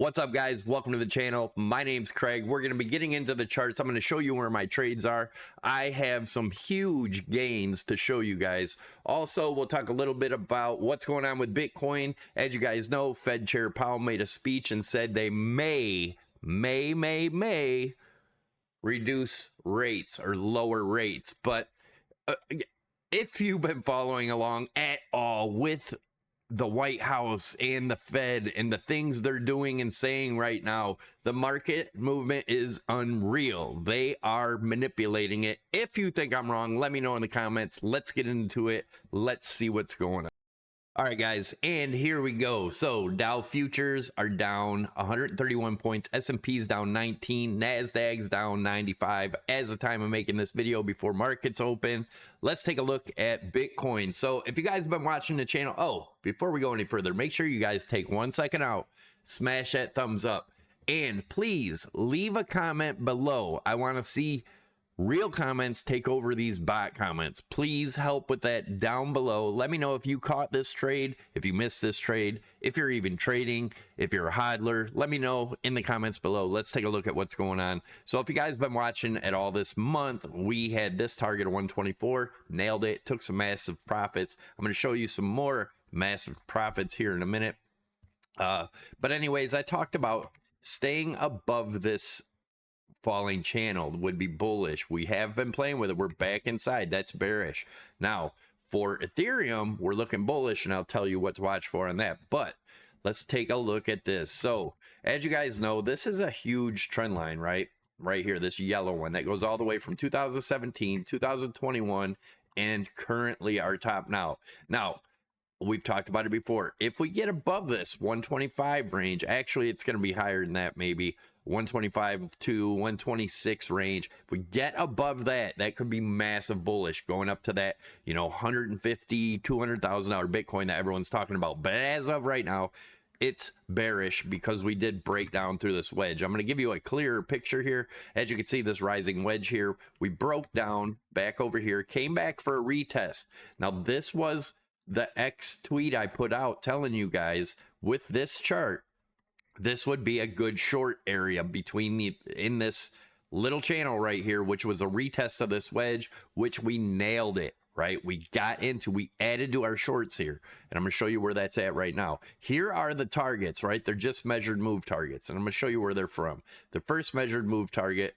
What's up, guys? Welcome to the channel. My name's Craig. We're going to be getting into the charts. I'm going to show you where my trades are. I have some huge gains to show you guys. Also, we'll talk a little bit about what's going on with Bitcoin. As you guys know, Fed Chair Powell made a speech and said they may reduce rates or lower rates. But if you've been following along at all with the White House and the Fed and the things they're doing and saying right now, the market movement is unreal. They are manipulating it. If you think I'm wrong, let me know in the comments. Let's get into it. Let's see what's going on. All right, guys, and here we go. So Dow futures are down 131 points, S&P's down 19, Nasdaq's down 95 as the time of making this video before markets open. Let's take a look at Bitcoin. So if you guys have been watching the channel, before we go any further, make sure you guys take 1 second out, smash that thumbs up, and please leave a comment below. I want to see real comments take over these bot comments. Please help with that down below. Let me know if you caught this trade, if you missed this trade, if you're even trading, if you're a hodler. Let me know in the comments below. Let's take a look at what's going on. So if you guys been watching at all this month, we had this target of 124, nailed it, took some massive profits. I'm going to show you some more massive profits here in a minute. But anyways, I talked about staying above this falling channel would be bullish. We have been playing with it. We're back inside. That's bearish. Now for Ethereum, we're looking bullish, and I'll tell you what to watch for on that. But let's take a look at this. So as you guys know, this is a huge trend line, right here, this yellow one that goes all the way from 2017, 2021, and currently our top now. We've talked about it before. If we get above this 125 range, actually it's going to be higher than that, maybe 125 to 126 range. If we get above that, that could be massive bullish, going up to that, you know, $150,000, $200,000 Bitcoin that everyone's talking about. But as of right now, it's bearish because we did break down through this wedge. I'm going to give you a clearer picture here. As you can see, this rising wedge here, we broke down back over here, came back for a retest. Now this was the X tweet I put out telling you guys with this chart, this would be a good short area between in this little channel right here, which was a retest of this wedge, which we nailed it, right? We added to our shorts here, and I'm going to show you where that's at right now. Here are the targets, right? They're just measured move targets, and I'm going to show you where they're from. The first measured move target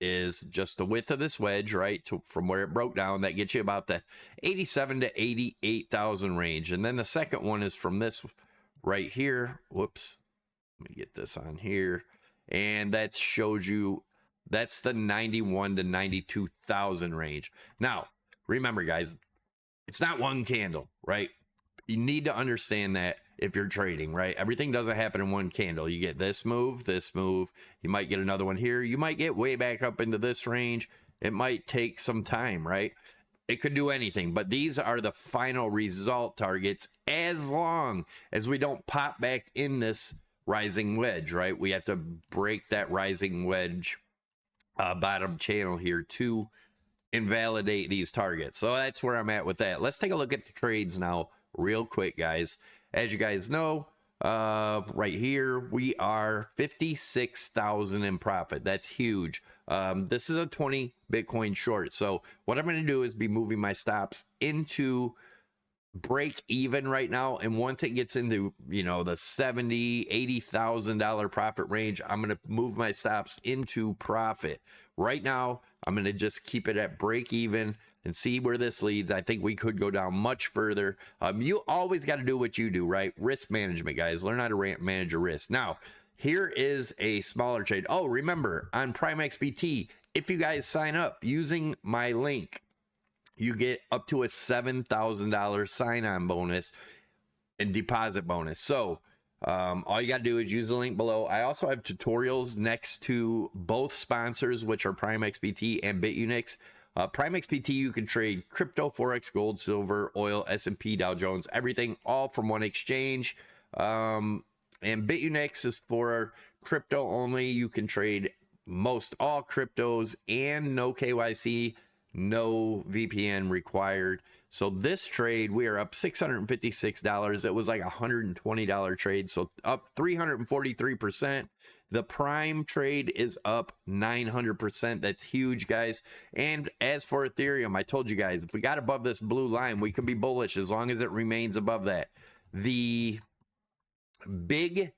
is just the width of this wedge, right, from where it broke down. That gets you about the 87 to 88,000 range. And then the second one is from this right here. Whoops, let me get this on here, and that shows you that's the 91 to 92,000 range. Now remember, guys, it's not one candle, right? You need to understand that if you're trading, right? Everything doesn't happen in one candle. You get this move, you might get another one here, you might get way back up into this range. It might take some time, right? It could do anything, but these are the final result targets as long as we don't pop back in this rising wedge, right? We have to break that rising wedge bottom channel here to invalidate these targets. So that's where I'm at with that. Let's take a look at the trades now real quick, guys. As you guys know, right here we are 56,000 in profit. That's huge. This is a 20 Bitcoin short. So what I'm going to do is be moving my stops into break even right now, and once it gets into, you know, the $70,000-$80,000 profit range, I'm going to move my stops into profit. Right now I'm going to just keep it at break even and see where this leads. I think we could go down much further. You always got to do what you do, right? Risk management, guys. Learn how to manage your risk. Now here is a smaller trade. Oh, remember on Prime XBT, if you guys sign up using my link, you get up to a $7,000 sign-on bonus and deposit bonus. So all you got to do is use the link below. I also have tutorials next to both sponsors, which are Prime XBT and BITUNIX. Prime XBT, you can trade crypto, forex, gold, silver, oil, S&P, Dow Jones, everything, all from one exchange. And BITUNIX is for crypto only. You can trade most all cryptos and no KYC, no VPN required. So this trade, we are up $656. It was like a $120 trade, so up 343%. The prime trade is up 900%. That's huge, guys. And as for Ethereum, I told you guys, if we got above this blue line, we could be bullish as long as it remains above that. The big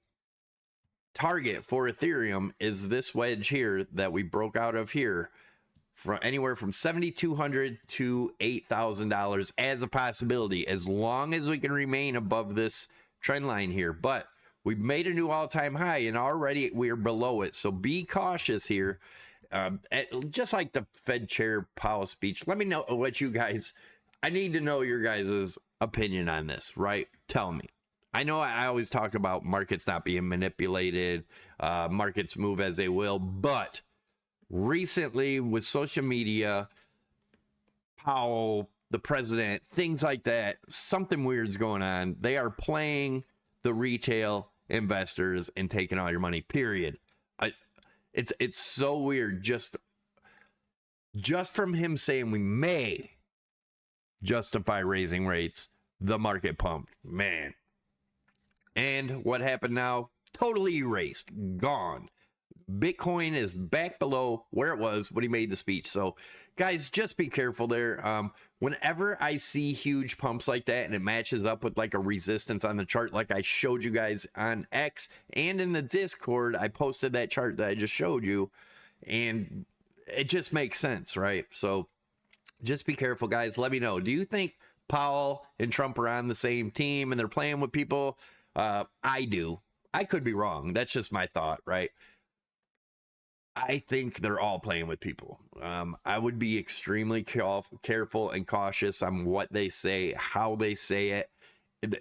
target for Ethereum is this wedge here that we broke out of here, from anywhere from $7,200 to $8,000 as a possibility, as long as we can remain above this trend line here. But we've made a new all-time high, and already we're below it, so be cautious here. Just like the Fed Chair Powell speech, let me know what you guys, I need to know your guys' opinion on this, right? Tell me. I know I always talk about markets not being manipulated, markets move as they will, but recently with social media, Powell, the president, things like that, something weird's going on. They are playing the retail investors and taking all your money, period. It's so weird. Just from him saying we may justify raising rates, the market pumped, man. And what happened now? Totally erased, gone. Bitcoin is back below where it was when he made the speech. So guys, just be careful there. Whenever I see huge pumps like that and it matches up with like a resistance on the chart, like I showed you guys on X and in the Discord, I posted that chart that I just showed you, and it just makes sense, right? So just be careful, guys. Let me know, do you think Powell and Trump are on the same team and they're playing with people? I do. I could be wrong. That's just my thought, right? I think they're all playing with people. I would be extremely careful and cautious on what they say, how they say it.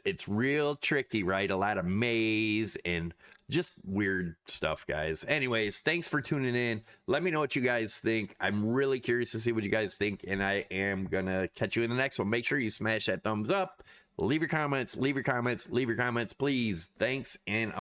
It's real tricky, right? A lot of maze and just weird stuff, guys. Anyways, thanks for tuning in. Let me know what you guys think. I'm really curious to see what you guys think, and I am gonna catch you in the next one. Make sure you smash that thumbs up. Leave your comments, leave your comments, leave your comments, please. Thanks, and